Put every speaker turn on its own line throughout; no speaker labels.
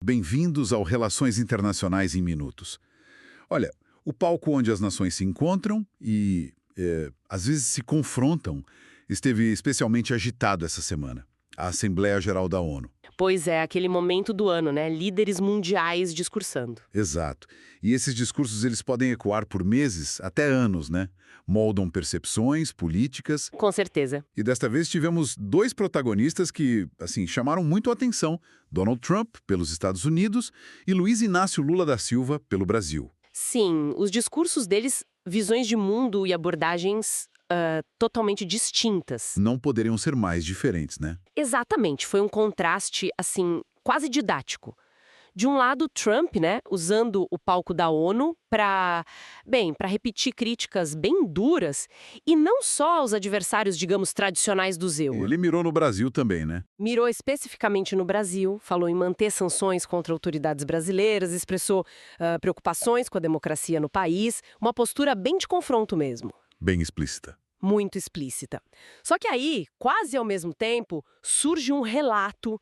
bem-vindos ao Relações Internacionais em Minutos. Olha, o palco onde as nações se encontram e, às vezes, se confrontam, esteve especialmente agitado essa semana. A Assembleia Geral da ONU.
Pois é, aquele momento do ano, né? Líderes mundiais discursando.
Exato. E esses discursos eles podem ecoar por meses, até anos, né? Moldam percepções, políticas.
Com certeza.
E desta vez tivemos dois protagonistas que, assim, chamaram muito a atenção. Donald Trump, pelos Estados Unidos, e Luiz Inácio Lula da Silva, pelo Brasil.
Sim, os discursos deles, visões de mundo e abordagens totalmente distintas.
Não poderiam ser mais diferentes, né?
Exatamente, foi um contraste, assim, quase didático. De um lado, Trump, né, usando o palco da ONU para repetir críticas bem duras, e não só aos adversários, digamos, tradicionais do Zeu.
Ele mirou no Brasil também, né?
Mirou especificamente no Brasil, falou em manter sanções contra autoridades brasileiras, expressou preocupações com a democracia no país, uma postura bem de confronto mesmo.
Bem explícita.
Muito explícita. Só que aí, quase ao mesmo tempo, surge um relato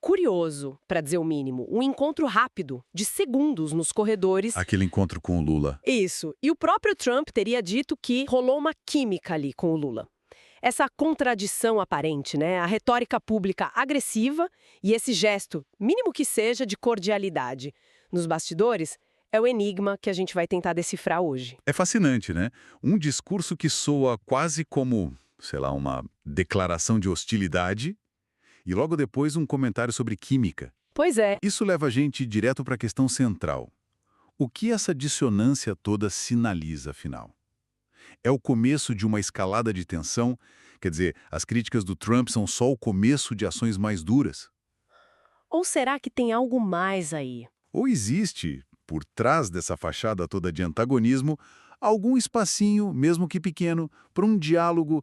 curioso, para dizer o mínimo, um encontro rápido, de segundos nos corredores.
Aquele encontro com o Lula.
Isso. E o próprio Trump teria dito que rolou uma química ali com o Lula. Essa contradição aparente, né? A retórica pública agressiva e esse gesto, mínimo que seja, de cordialidade. Nos bastidores, é o enigma que a gente vai tentar decifrar hoje.
É fascinante, né? Um discurso que soa quase como, sei lá, uma declaração de hostilidade e logo depois um comentário sobre química.
Pois é.
Isso leva a gente direto para a questão central. O que essa dissonância toda sinaliza, afinal? É o começo de uma escalada de tensão? Quer dizer, as críticas do Trump são só o começo de ações mais duras?
Ou será que tem algo mais aí?
Ou existe, por trás dessa fachada toda de antagonismo, algum espacinho, mesmo que pequeno, para um diálogo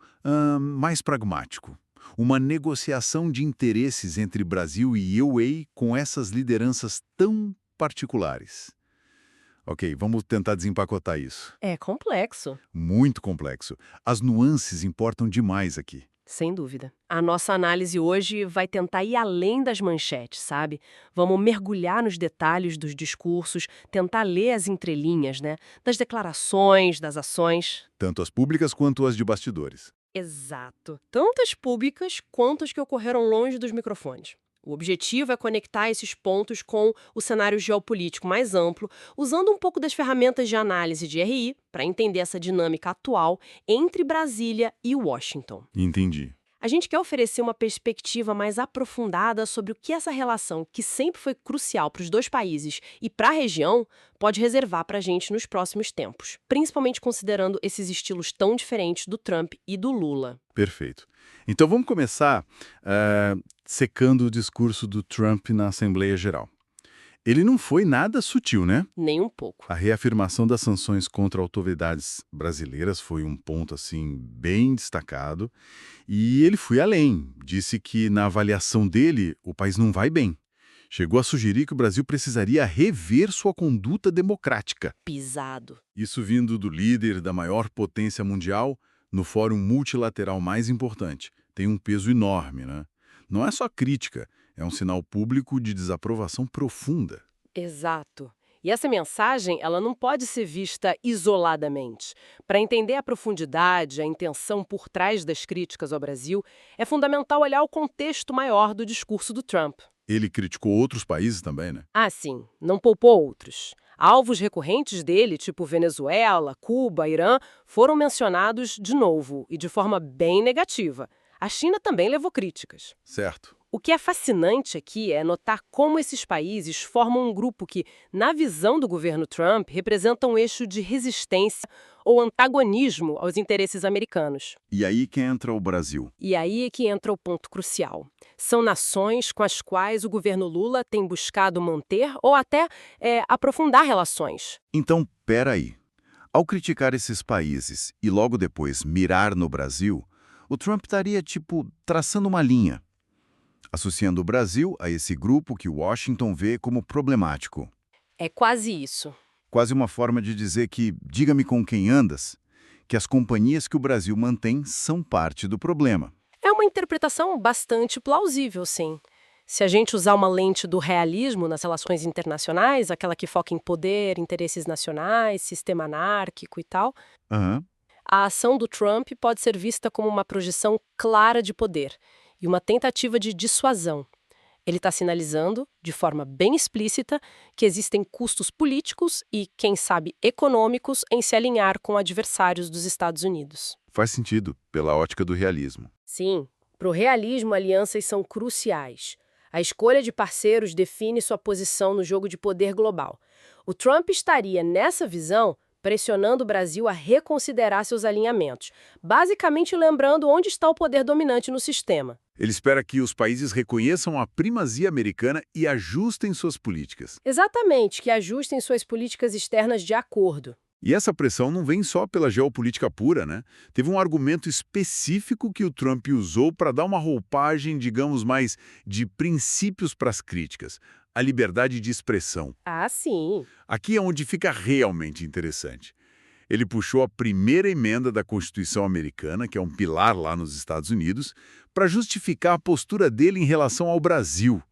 mais pragmático? Uma negociação de interesses entre Brasil e UAE com essas lideranças tão particulares. Ok, vamos tentar desempacotar isso.
É complexo.
Muito complexo. As nuances importam demais aqui.
Sem dúvida. A nossa análise hoje vai tentar ir além das manchetes, sabe? Vamos mergulhar nos detalhes dos discursos, tentar ler as entrelinhas, né? Das declarações, das ações.
Tanto as públicas quanto as de bastidores.
Exato. Tanto as públicas quanto as que ocorreram longe dos microfones. O objetivo é conectar esses pontos com o cenário geopolítico mais amplo, usando um pouco das ferramentas de análise de RI para entender essa dinâmica atual entre Brasília e Washington.
Entendi.
A gente quer oferecer uma perspectiva mais aprofundada sobre o que essa relação, que sempre foi crucial para os dois países e para a região, pode reservar para a gente nos próximos tempos, principalmente considerando esses estilos tão diferentes do Trump e do Lula.
Perfeito. Então vamos começar secando o discurso do Trump na Assembleia Geral. Ele não foi nada sutil, né?
Nem um pouco.
A reafirmação das sanções contra autoridades brasileiras foi um ponto, assim, bem destacado. E ele foi além. Disse que, na avaliação dele, o país não vai bem. Chegou a sugerir que o Brasil precisaria rever sua conduta democrática.
Pisado.
Isso vindo do líder da maior potência mundial no fórum multilateral mais importante. Tem um peso enorme, né? Não é só crítica, é um sinal público de desaprovação profunda.
Exato. E essa mensagem, ela não pode ser vista isoladamente. Para entender a profundidade, a intenção por trás das críticas ao Brasil, é fundamental olhar o contexto maior do discurso do Trump.
Ele criticou outros países também, né?
Ah, sim, não poupou outros. Alvos recorrentes dele, tipo Venezuela, Cuba, Irã, foram mencionados de novo e de forma bem negativa. A China também levou críticas.
Certo.
O que é fascinante aqui é notar como esses países formam um grupo que, na visão do governo Trump, representa um eixo de resistência ou antagonismo aos interesses americanos.
E aí que entra o Brasil.
E aí é que entra o ponto crucial. São nações com as quais o governo Lula tem buscado manter ou até aprofundar relações.
Então, peraí. Ao criticar esses países e logo depois mirar no Brasil, o Trump estaria, traçando uma linha, associando o Brasil a esse grupo que Washington vê como problemático.
É quase isso.
Quase uma forma de dizer que, diga-me com quem andas, que as companhias que o Brasil mantém são parte do problema.
É uma interpretação bastante plausível, sim. Se a gente usar uma lente do realismo nas relações internacionais, aquela que foca em poder, interesses nacionais, sistema anárquico e tal,
Aham.
a ação do Trump pode ser vista como uma projeção clara de poder e uma tentativa de dissuasão. Ele está sinalizando, de forma bem explícita, que existem custos políticos e, quem sabe, econômicos em se alinhar com adversários dos Estados Unidos.
Faz sentido, pela ótica do realismo.
Sim, para o realismo, alianças são cruciais. A escolha de parceiros define sua posição no jogo de poder global. O Trump estaria, nessa visão, pressionando o Brasil a reconsiderar seus alinhamentos, basicamente lembrando onde está o poder dominante no sistema.
Ele espera que os países reconheçam a primazia americana e ajustem suas políticas.
Exatamente, que ajustem suas políticas externas de acordo.
E essa pressão não vem só pela geopolítica pura, né? Teve um argumento específico que o Trump usou para dar uma roupagem, digamos, mais de princípios para as críticas: a liberdade de expressão.
Ah, sim.
Aqui é onde fica realmente interessante. Ele puxou a primeira emenda da Constituição americana, que é um pilar lá nos Estados Unidos, para justificar a postura dele em relação ao Brasil.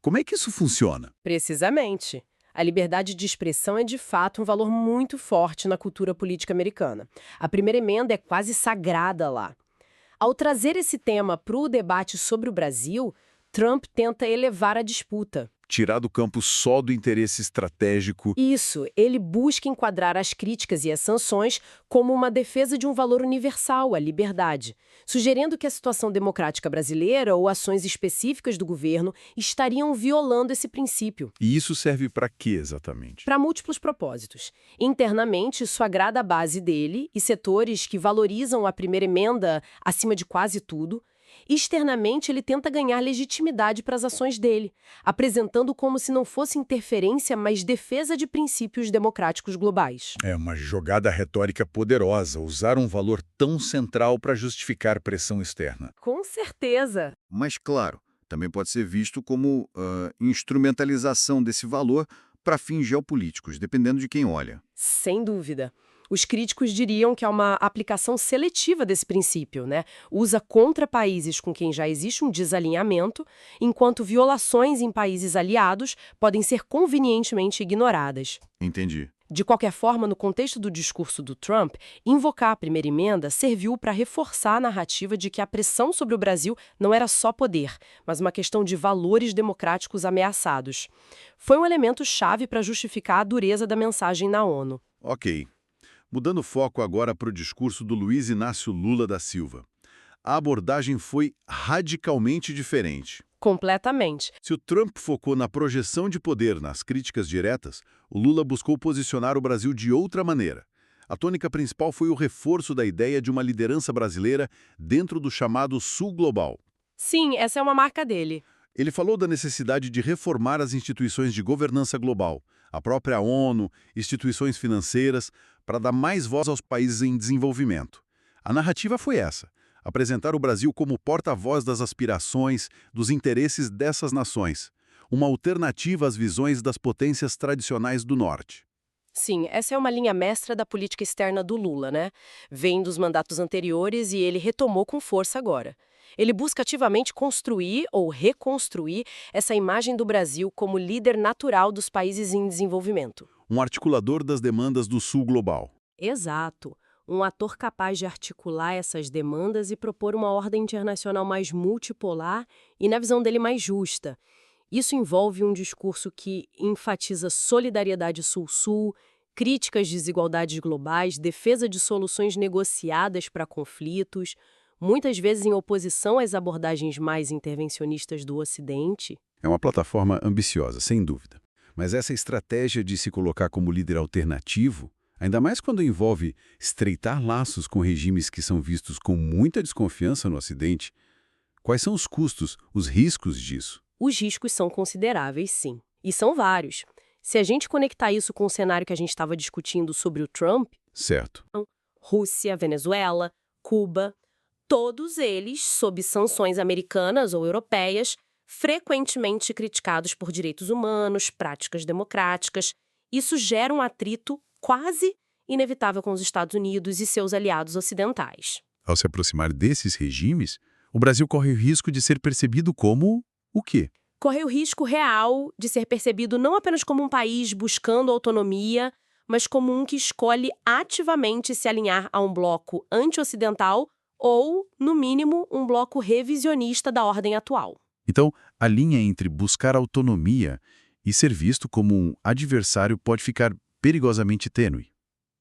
Como é que isso funciona?
Precisamente. A liberdade de expressão é, de fato, um valor muito forte na cultura política americana. A primeira emenda é quase sagrada lá. Ao trazer esse tema para o debate sobre o Brasil, Trump tenta elevar a disputa.
Tirar do campo só do interesse estratégico.
Isso, ele busca enquadrar as críticas e as sanções como uma defesa de um valor universal, a liberdade, sugerindo que a situação democrática brasileira ou ações específicas do governo estariam violando esse princípio.
E isso serve para quê exatamente?
Para múltiplos propósitos. Internamente, isso agrada a base dele e setores que valorizam a primeira emenda acima de quase tudo. Externamente, ele tenta ganhar legitimidade para as ações dele, apresentando como se não fosse interferência, mas defesa de princípios democráticos globais.
É uma jogada retórica poderosa, usar um valor tão central para justificar pressão externa.
Com certeza.
Mas, claro, também pode ser visto como instrumentalização desse valor para fins geopolíticos, dependendo de quem olha.
Sem dúvida. Os críticos diriam que é uma aplicação seletiva desse princípio, né? Usa contra países com quem já existe um desalinhamento, enquanto violações em países aliados podem ser convenientemente ignoradas.
Entendi.
De qualquer forma, no contexto do discurso do Trump, invocar a primeira emenda serviu para reforçar a narrativa de que a pressão sobre o Brasil não era só poder, mas uma questão de valores democráticos ameaçados. Foi um elemento chave para justificar a dureza da mensagem na ONU.
Ok. Mudando o foco agora para o discurso do Luiz Inácio Lula da Silva. A abordagem foi radicalmente diferente.
Completamente.
Se o Trump focou na projeção de poder nas críticas diretas, o Lula buscou posicionar o Brasil de outra maneira. A tônica principal foi o reforço da ideia de uma liderança brasileira dentro do chamado Sul Global.
Sim, essa é uma marca dele.
Ele falou da necessidade de reformar as instituições de governança global, a própria ONU, instituições financeiras, para dar mais voz aos países em desenvolvimento. A narrativa foi essa: apresentar o Brasil como porta-voz das aspirações, dos interesses dessas nações, uma alternativa às visões das potências tradicionais do Norte.
Sim, essa é uma linha mestra da política externa do Lula, né? Vem dos mandatos anteriores e ele retomou com força agora. Ele busca ativamente construir ou reconstruir essa imagem do Brasil como líder natural dos países em desenvolvimento.
Um articulador das demandas do Sul Global.
Exato. Um ator capaz de articular essas demandas e propor uma ordem internacional mais multipolar e, na visão dele, mais justa. Isso envolve um discurso que enfatiza solidariedade Sul-Sul, crítica às desigualdades globais, defesa de soluções negociadas para conflitos, muitas vezes em oposição às abordagens mais intervencionistas do Ocidente.
É uma plataforma ambiciosa, sem dúvida. Mas essa estratégia de se colocar como líder alternativo, ainda mais quando envolve estreitar laços com regimes que são vistos com muita desconfiança no Ocidente, quais são os custos, os riscos disso?
Os riscos são consideráveis, sim. E são vários. Se a gente conectar isso com o cenário que a gente estava discutindo sobre o Trump,
Certo.
Rússia, Venezuela, Cuba, todos eles, sob sanções americanas ou europeias, frequentemente criticados por direitos humanos, práticas democráticas. Isso gera um atrito quase inevitável com os Estados Unidos e seus aliados ocidentais.
Ao se aproximar desses regimes, o Brasil corre o risco de ser percebido como o quê?
corre o risco real de ser percebido não apenas como um país buscando autonomia, mas como um que escolhe ativamente se alinhar a um bloco anti-ocidental ou, no mínimo, um bloco revisionista da ordem atual.
Então, a linha entre buscar autonomia e ser visto como um adversário pode ficar perigosamente tênue.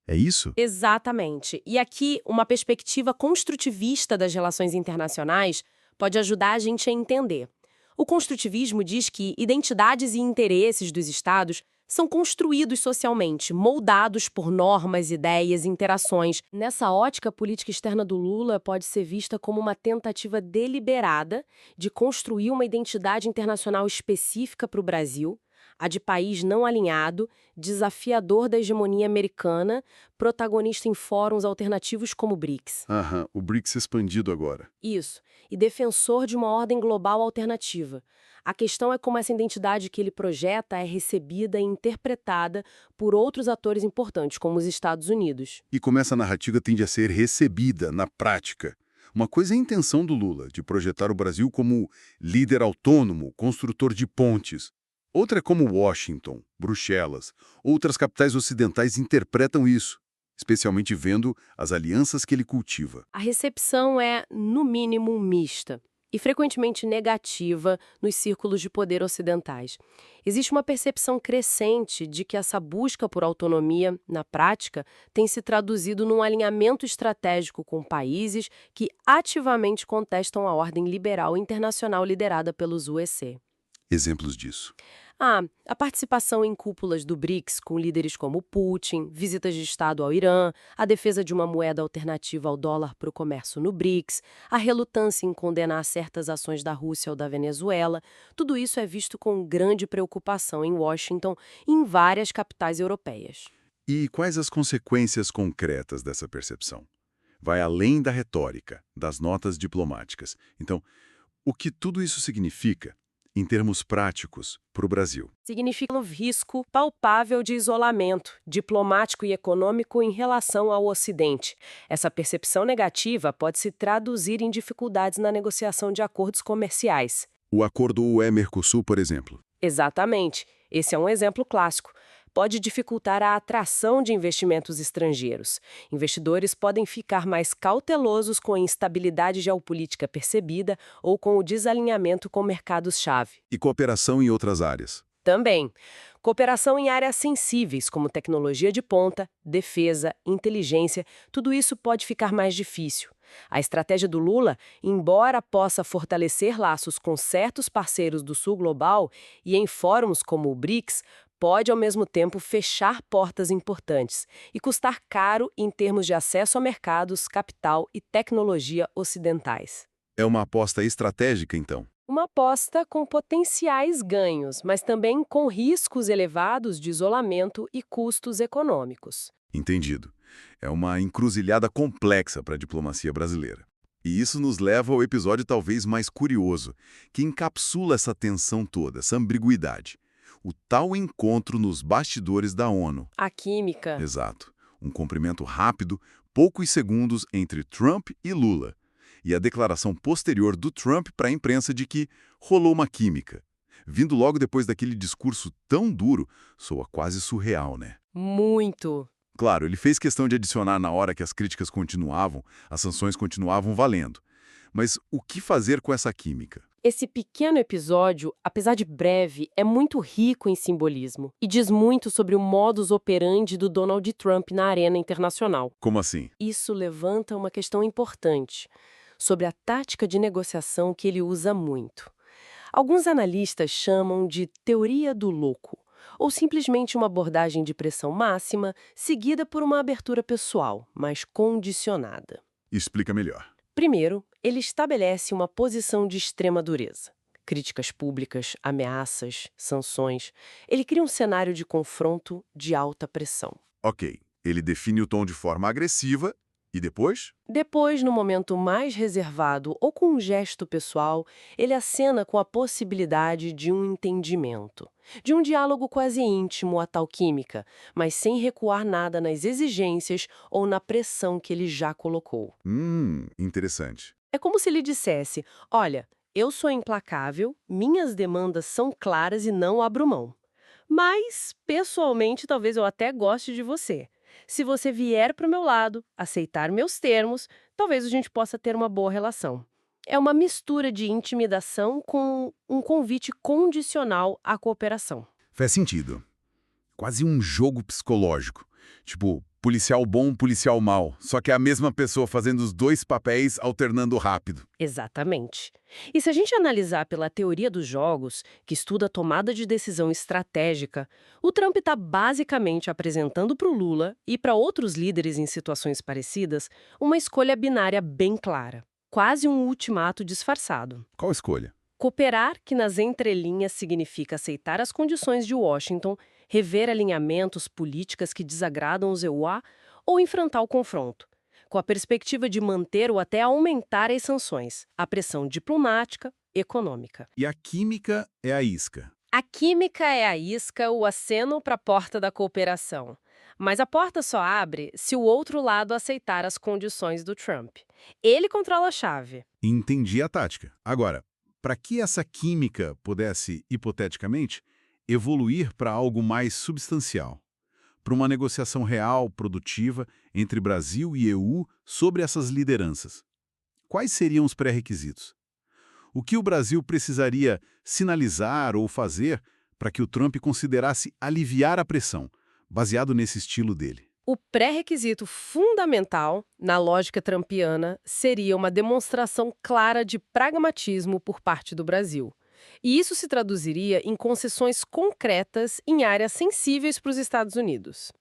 É isso?
Exatamente. E aqui, uma perspectiva construtivista das relações internacionais pode ajudar a gente a entender. O construtivismo diz que identidades e interesses dos estados são construídos socialmente, moldados por normas, ideias e interações. Nessa ótica, a política externa do Lula pode ser vista como uma tentativa deliberada de construir uma identidade internacional específica para o Brasil, a de país não alinhado, desafiador da hegemonia americana, protagonista em fóruns alternativos como o BRICS.
Aham, o BRICS expandido agora.
Isso, e defensor de uma ordem global alternativa. A questão é como essa identidade que ele projeta é recebida e interpretada por outros atores importantes, como os Estados Unidos.
E como essa narrativa tende a ser recebida na prática. Uma coisa é a intenção do Lula, de projetar o Brasil como líder autônomo, construtor de pontes. Outra é como Washington, Bruxelas, outras capitais ocidentais interpretam isso, especialmente vendo as alianças que ele cultiva.
A recepção é, no mínimo, mista e frequentemente negativa nos círculos de poder ocidentais. Existe uma percepção crescente de que essa busca por autonomia, na prática, tem se traduzido num alinhamento estratégico com países que ativamente contestam a ordem liberal internacional liderada pelos UEC.
Exemplos disso.
A participação em cúpulas do BRICS com líderes como Putin, visitas de Estado ao Irã, a defesa de uma moeda alternativa ao dólar para o comércio no BRICS, a relutância em condenar certas ações da Rússia ou da Venezuela, tudo isso é visto com grande preocupação em Washington e em várias capitais europeias.
E quais as consequências concretas dessa percepção? Vai além da retórica, das notas diplomáticas. Então, o que tudo isso significa, em termos práticos, para o Brasil?
Significa um risco palpável de isolamento diplomático e econômico em relação ao Ocidente. Essa percepção negativa pode se traduzir em dificuldades na negociação de acordos comerciais.
O acordo UE-Mercosul, por exemplo.
Exatamente. Esse é um exemplo clássico. Pode dificultar a atração de investimentos estrangeiros. Investidores podem ficar mais cautelosos com a instabilidade geopolítica percebida ou com o desalinhamento com mercados-chave.
E cooperação em outras áreas.
Também. Cooperação em áreas sensíveis, como tecnologia de ponta, defesa, inteligência, tudo isso pode ficar mais difícil. A estratégia do Lula, embora possa fortalecer laços com certos parceiros do Sul Global e em fóruns como o BRICS, pode, ao mesmo tempo, fechar portas importantes e custar caro em termos de acesso a mercados, capital e tecnologia ocidentais.
É uma aposta estratégica, então.
Uma aposta com potenciais ganhos, mas também com riscos elevados de isolamento e custos econômicos.
Entendido. É uma encruzilhada complexa para a diplomacia brasileira. E isso nos leva ao episódio talvez mais curioso, que encapsula essa tensão toda, essa ambiguidade. O tal encontro nos bastidores da ONU.
A química.
Exato. Um cumprimento rápido, poucos segundos entre Trump e Lula. E a declaração posterior do Trump para a imprensa de que rolou uma química. Vindo logo depois daquele discurso tão duro, soa quase surreal, né?
Muito.
Claro, ele fez questão de adicionar na hora que as críticas continuavam, as sanções continuavam valendo. Mas o que fazer com essa química?
Esse pequeno episódio, apesar de breve, é muito rico em simbolismo e diz muito sobre o modus operandi do Donald Trump na arena internacional.
Como assim?
Isso levanta uma questão importante sobre a tática de negociação que ele usa muito. Alguns analistas chamam de teoria do louco, ou simplesmente uma abordagem de pressão máxima seguida por uma abertura pessoal, mas condicionada.
Explica melhor.
Primeiro, ele estabelece uma posição de extrema dureza. Críticas públicas, ameaças, sanções. Ele cria um cenário de confronto de alta pressão.
Ok, ele define o tom de forma agressiva e depois?
Depois, no momento mais reservado ou com um gesto pessoal, ele acena com a possibilidade de um entendimento, de um diálogo quase íntimo a tal química, mas sem recuar nada nas exigências ou na pressão que ele já colocou.
Interessante.
É como se ele dissesse: olha, Eu sou implacável, minhas demandas são claras e não abro mão. Mas, pessoalmente, talvez eu até goste de você. Se você vier para o meu lado, aceitar meus termos, talvez a gente possa ter uma boa relação. É uma mistura de intimidação com um convite condicional à cooperação.
Faz sentido. Quase um jogo psicológico. Tipo, policial bom, policial mau. Só que é a mesma pessoa fazendo os dois papéis alternando rápido.
Exatamente. E se a gente analisar pela teoria dos jogos, que estuda a tomada de decisão estratégica, o Trump está basicamente apresentando para o Lula e para outros líderes em situações parecidas uma escolha binária bem clara. Quase um ultimato disfarçado.
Qual a escolha?
Cooperar, que nas entrelinhas significa aceitar as condições de Washington, rever alinhamentos, políticas que desagradam os EUA ou enfrentar o confronto, com a perspectiva de manter ou até aumentar as sanções, a pressão diplomática, econômica.
E a química é a isca.
A química é a isca, o aceno para a porta da cooperação. Mas a porta só abre se o outro lado aceitar as condições do Trump. Ele controla a chave.
Entendi a tática. Agora, para que essa química pudesse, hipoteticamente, evoluir para algo mais substancial, para uma negociação real, produtiva, entre Brasil e EU sobre essas lideranças, quais seriam os pré-requisitos? O que o Brasil precisaria sinalizar ou fazer para que o Trump considerasse aliviar a pressão, baseado nesse estilo dele?
O pré-requisito fundamental, na lógica trumpiana, seria uma demonstração clara de pragmatismo por parte do Brasil. E isso se traduziria em concessões concretas em áreas sensíveis para os Estados Unidos.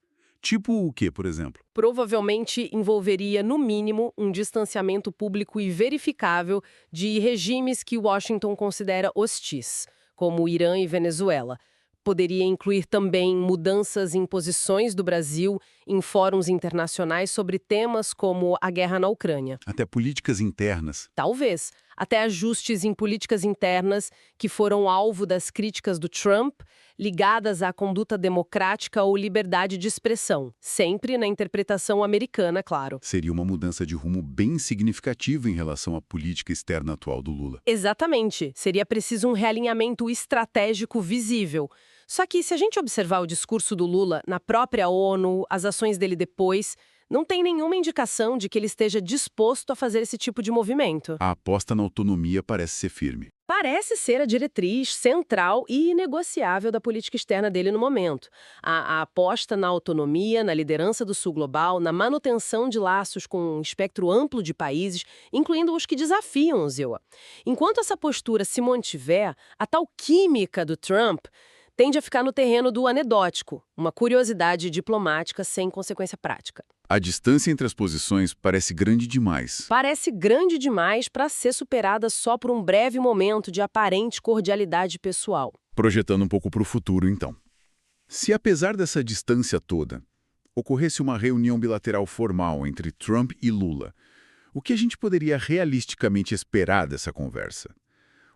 Tipo o quê, por exemplo?
Provavelmente envolveria, no mínimo, um distanciamento público e verificável de regimes que Washington considera hostis, como o Irã e Venezuela. Poderia incluir também mudanças em posições do Brasil em fóruns internacionais sobre temas como a guerra na Ucrânia.
Até políticas internas.
Talvez. Até ajustes em políticas internas que foram alvo das críticas do Trump, ligadas à conduta democrática ou liberdade de expressão. Sempre na interpretação americana, claro.
Seria uma mudança de rumo bem significativa em relação à política externa atual do Lula.
Exatamente. Seria preciso um realinhamento estratégico visível. Só que, se a gente observar o discurso do Lula na própria ONU, as ações dele depois, não tem nenhuma indicação de que ele esteja disposto a fazer esse tipo de movimento.
A aposta na autonomia parece ser firme.
Parece ser a diretriz central e inegociável da política externa dele no momento. A aposta na autonomia, na liderança do Sul Global, na manutenção de laços com um espectro amplo de países, incluindo os que desafiam os EUA. Enquanto essa postura se mantiver, a tal química do Trump tende a ficar no terreno do anedótico, uma curiosidade diplomática sem consequência prática.
A distância entre as posições parece grande demais.
Parece grande demais para ser superada só por um breve momento de aparente cordialidade pessoal.
Projetando um pouco para o futuro, então. Se apesar dessa distância toda, ocorresse uma reunião bilateral formal entre Trump e Lula, o que a gente poderia realisticamente esperar dessa conversa?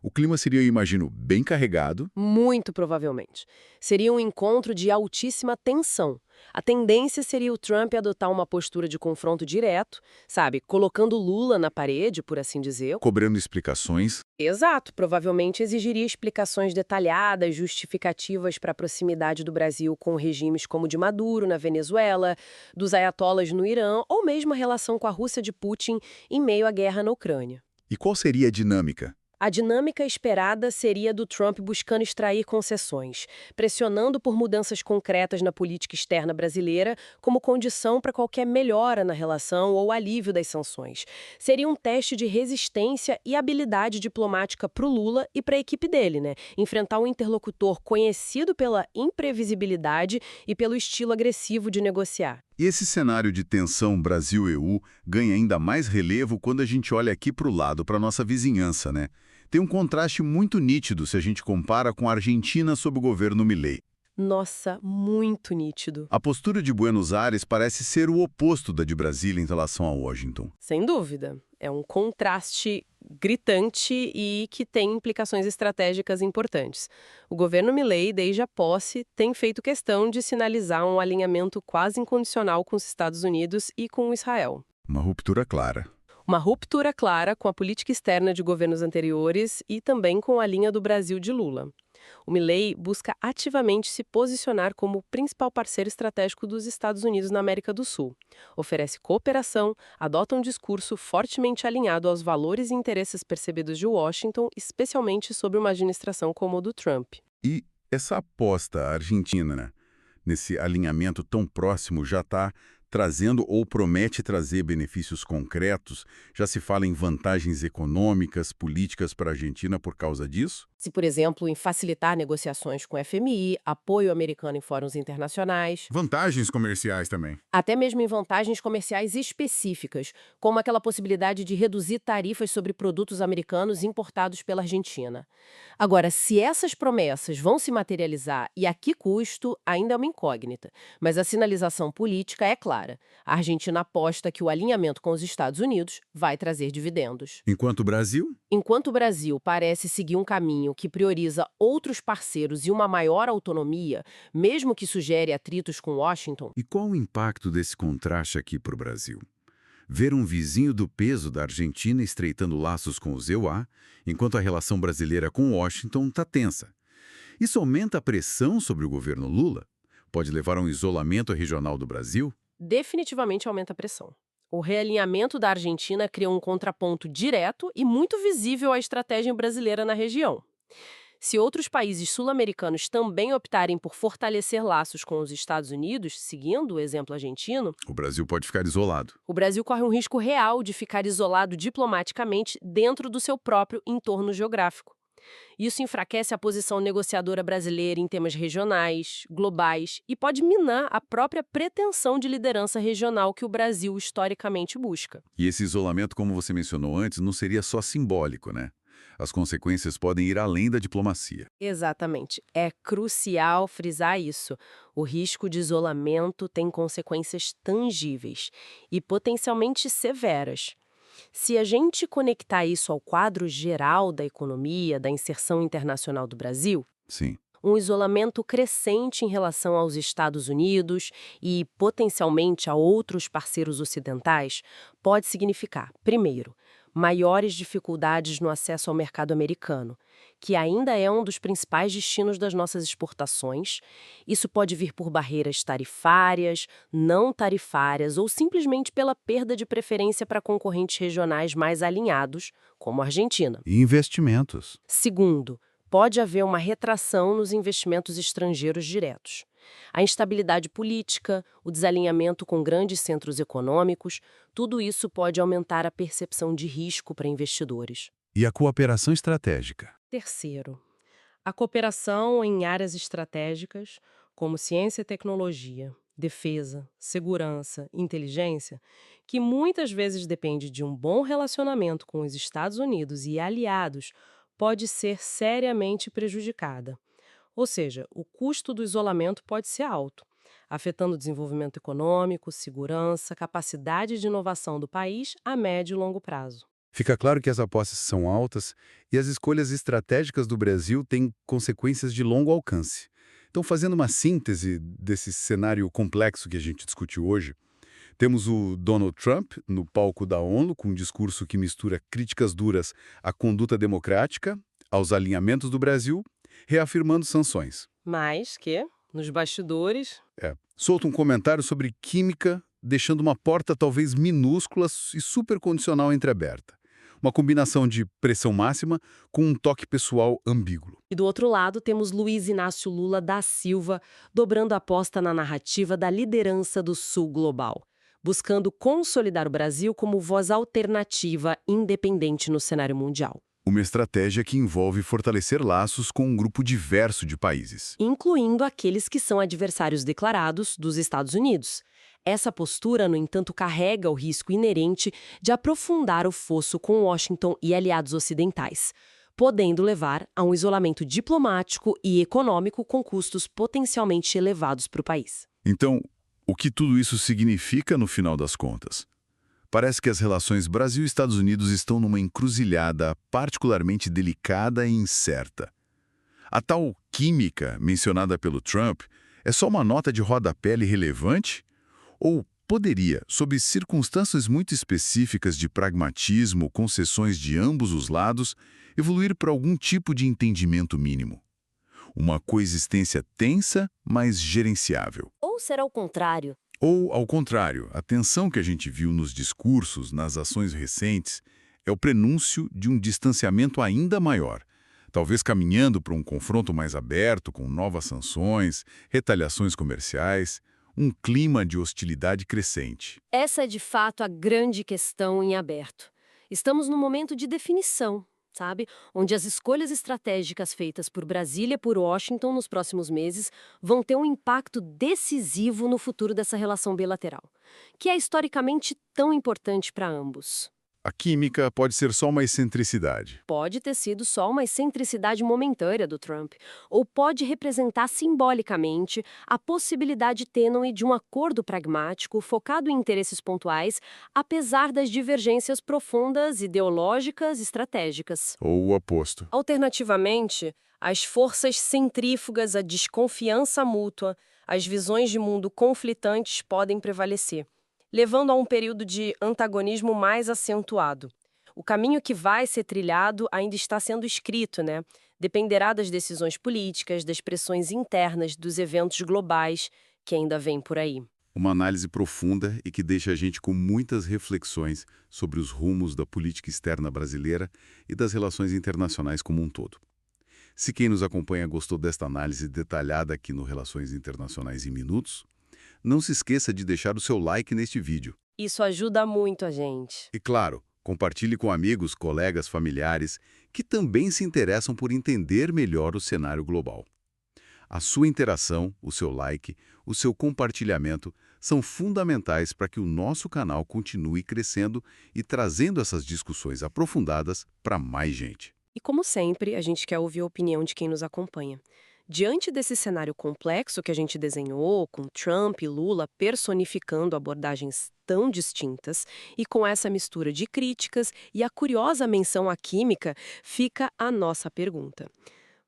O clima seria, eu imagino, bem carregado.
Muito provavelmente. Seria um encontro de altíssima tensão. A tendência seria o Trump adotar uma postura de confronto direto, sabe, colocando Lula na parede, por assim dizer.
Cobrando explicações.
Exato, provavelmente exigiria explicações detalhadas, justificativas para a proximidade do Brasil com regimes como o de Maduro, na Venezuela, dos ayatollahs no Irã, ou mesmo a relação com a Rússia de Putin em meio à guerra na Ucrânia.
E qual seria a dinâmica?
A dinâmica esperada seria do Trump buscando extrair concessões, pressionando por mudanças concretas na política externa brasileira como condição para qualquer melhora na relação ou alívio das sanções. Seria um teste de resistência e habilidade diplomática para o Lula e para a equipe dele, né? Enfrentar um interlocutor conhecido pela imprevisibilidade e pelo estilo agressivo de negociar.
E esse cenário de tensão Brasil-EU ganha ainda mais relevo quando a gente olha aqui para o lado, para a nossa vizinhança, né? Tem um contraste muito nítido se a gente compara com a Argentina sob o governo Milei.
Nossa, muito nítido.
A postura de Buenos Aires parece ser o oposto da de Brasília em relação a Washington.
Sem dúvida. É um contraste gritante e que tem implicações estratégicas importantes. O governo Milei, desde a posse, tem feito questão de sinalizar um alinhamento quase incondicional com os Estados Unidos e com Israel.
Uma ruptura clara.
Uma ruptura clara com a política externa de governos anteriores e também com a linha do Brasil de Lula. O Milei busca ativamente se posicionar como o principal parceiro estratégico dos Estados Unidos na América do Sul. Oferece cooperação, adota um discurso fortemente alinhado aos valores e interesses percebidos de Washington, especialmente sobre uma administração como a do Trump.
E essa aposta argentina, né, nesse alinhamento tão próximo já está trazendo ou promete trazer benefícios concretos? Já se fala em vantagens econômicas, políticas para a Argentina por causa disso?
Se, por exemplo, em facilitar negociações com o FMI, apoio americano em fóruns internacionais,
Vantagens comerciais também.
até mesmo em vantagens comerciais específicas, como aquela possibilidade de reduzir tarifas sobre produtos americanos importados pela Argentina. Agora, se essas promessas vão se materializar e a que custo, ainda é uma incógnita. Mas a sinalização política é clara. A Argentina aposta que o alinhamento com os Estados Unidos vai trazer dividendos.
Enquanto o Brasil?
Enquanto o Brasil parece seguir um caminho que prioriza outros parceiros e uma maior autonomia, mesmo que sugere atritos com Washington,
E qual o impacto desse contraste aqui para o Brasil? Ver um vizinho do peso da Argentina estreitando laços com os EUA, enquanto a relação brasileira com Washington está tensa. Isso aumenta a pressão sobre o governo Lula? Pode levar a um isolamento regional do Brasil?
definitivamente aumenta a pressão. O realinhamento da Argentina cria um contraponto direto e muito visível à estratégia brasileira na região. Se outros países sul-americanos também optarem por fortalecer laços com os Estados Unidos, seguindo o exemplo argentino,
O Brasil pode ficar isolado.
o Brasil corre um risco real de ficar isolado diplomaticamente dentro do seu próprio entorno geográfico. Isso enfraquece a posição negociadora brasileira em temas regionais, globais e pode minar a própria pretensão de liderança regional que o Brasil historicamente busca.
E esse isolamento, como você mencionou antes, não seria só simbólico, né? As consequências podem ir além da diplomacia.
Exatamente. É crucial frisar isso. O risco de isolamento tem consequências tangíveis e potencialmente severas. Se a gente conectar isso ao quadro geral da economia, da inserção internacional do Brasil,
Sim.
um isolamento crescente em relação aos Estados Unidos e, potencialmente, a outros parceiros ocidentais pode significar, primeiro, maiores dificuldades no acesso ao mercado americano, que ainda é um dos principais destinos das nossas exportações. Isso pode vir por barreiras tarifárias, não tarifárias ou simplesmente pela perda de preferência para concorrentes regionais mais alinhados, como a Argentina.
E investimentos.
Segundo, pode haver uma retração nos investimentos estrangeiros diretos. A instabilidade política, o desalinhamento com grandes centros econômicos, tudo isso pode aumentar a percepção de risco para investidores.
E a cooperação estratégica.
Terceiro, a cooperação em áreas estratégicas, como ciência e tecnologia, defesa, segurança, inteligência, que muitas vezes depende de um bom relacionamento com os Estados Unidos e aliados, pode ser seriamente prejudicada. Ou seja, o custo do isolamento pode ser alto, afetando o desenvolvimento econômico, segurança, capacidade de inovação do país a médio e longo prazo.
Fica claro que as apostas são altas e as escolhas estratégicas do Brasil têm consequências de longo alcance. Então, fazendo uma síntese desse cenário complexo que a gente discutiu hoje, temos o Donald Trump no palco da ONU com um discurso que mistura críticas duras à conduta democrática, aos alinhamentos do Brasil, reafirmando sanções.
Mas que, nos bastidores,
Solta um comentário sobre química, deixando uma porta talvez minúscula e supercondicional entreaberta. Uma combinação de pressão máxima com um toque pessoal ambíguo.
e do outro lado temos Luiz Inácio Lula da Silva dobrando a aposta na narrativa da liderança do Sul global, buscando consolidar o Brasil como voz alternativa independente no cenário mundial,
Uma estratégia que envolve fortalecer laços com um grupo diverso de países.
incluindo aqueles que são adversários declarados dos Estados Unidos. Essa postura, no entanto, carrega o risco inerente de aprofundar o fosso com Washington e aliados ocidentais, podendo levar a um isolamento diplomático e econômico com custos potencialmente elevados para o país.
Então, o que tudo isso significa no final das contas? Parece que as relações Brasil e Estados Unidos estão numa encruzilhada particularmente delicada e incerta. A tal química mencionada pelo Trump é só uma nota de rodapé irrelevante? Ou poderia, sob circunstâncias muito específicas de pragmatismo, concessões de ambos os lados, evoluir para algum tipo de entendimento mínimo. Uma coexistência tensa, mas gerenciável.
Ou será o contrário?
Ou, ao contrário, a tensão que a gente viu nos discursos, nas ações recentes, é o prenúncio de um distanciamento ainda maior, talvez caminhando para um confronto mais aberto, com novas sanções, retaliações comerciais, um clima de hostilidade crescente.
Essa é de fato a grande questão em aberto. Estamos num momento de definição, sabe? Onde as escolhas estratégicas feitas por Brasília e por Washington nos próximos meses vão ter um impacto decisivo no futuro dessa relação bilateral, que é historicamente tão importante para ambos.
A química pode ser só uma excentricidade.
Pode ter sido só uma excentricidade momentânea do Trump, ou pode representar simbolicamente a possibilidade tênue de um acordo pragmático focado em interesses pontuais, apesar das divergências profundas, ideológicas e estratégicas.
Ou o oposto.
Alternativamente, as forças centrífugas, a desconfiança mútua, as visões de mundo conflitantes podem prevalecer, levando a um período de antagonismo mais acentuado. O caminho que vai ser trilhado ainda está sendo escrito, né? Dependerá das decisões políticas, das pressões internas, dos eventos globais que ainda vêm por aí.
Uma análise profunda e que deixa a gente com muitas reflexões sobre os rumos da política externa brasileira e das relações internacionais como um todo. Se quem nos acompanha gostou desta análise detalhada aqui no Relações Internacionais em Minutos, não se esqueça de deixar o seu like neste vídeo.
Isso ajuda muito a gente.
E claro, compartilhe com amigos, colegas, familiares que também se interessam por entender melhor o cenário global. A sua interação, o seu like, o seu compartilhamento são fundamentais para que o nosso canal continue crescendo e trazendo essas discussões aprofundadas para mais gente.
E como sempre, a gente quer ouvir a opinião de quem nos acompanha. Diante desse cenário complexo que a gente desenhou, com Trump e Lula personificando abordagens tão distintas, e com essa mistura de críticas e a curiosa menção à química, fica a nossa pergunta.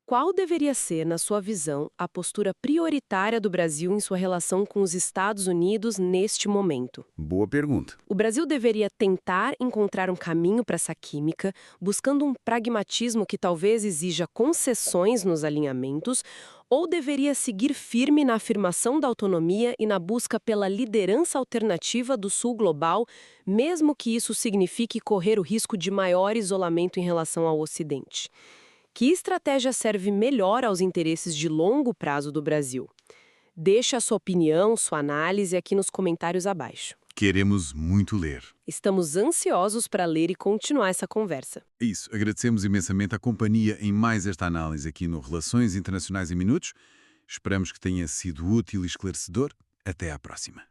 Qual deveria ser, na sua visão, a postura prioritária do Brasil em sua relação com os Estados Unidos neste momento?
Boa pergunta.
O Brasil deveria tentar encontrar um caminho para essa química, buscando um pragmatismo que talvez exija concessões nos alinhamentos, ou deveria seguir firme na afirmação da autonomia e na busca pela liderança alternativa do Sul global, mesmo que isso signifique correr o risco de maior isolamento em relação ao Ocidente? Que estratégia serve melhor aos interesses de longo prazo do Brasil? Deixe a sua opinião, sua análise aqui nos comentários abaixo.
Queremos muito ler.
Estamos ansiosos para ler e continuar essa conversa.
Isso, agradecemos imensamente a companhia em mais esta análise aqui no Relações Internacionais em Minutos. Esperamos que tenha sido útil e esclarecedor. Até à próxima.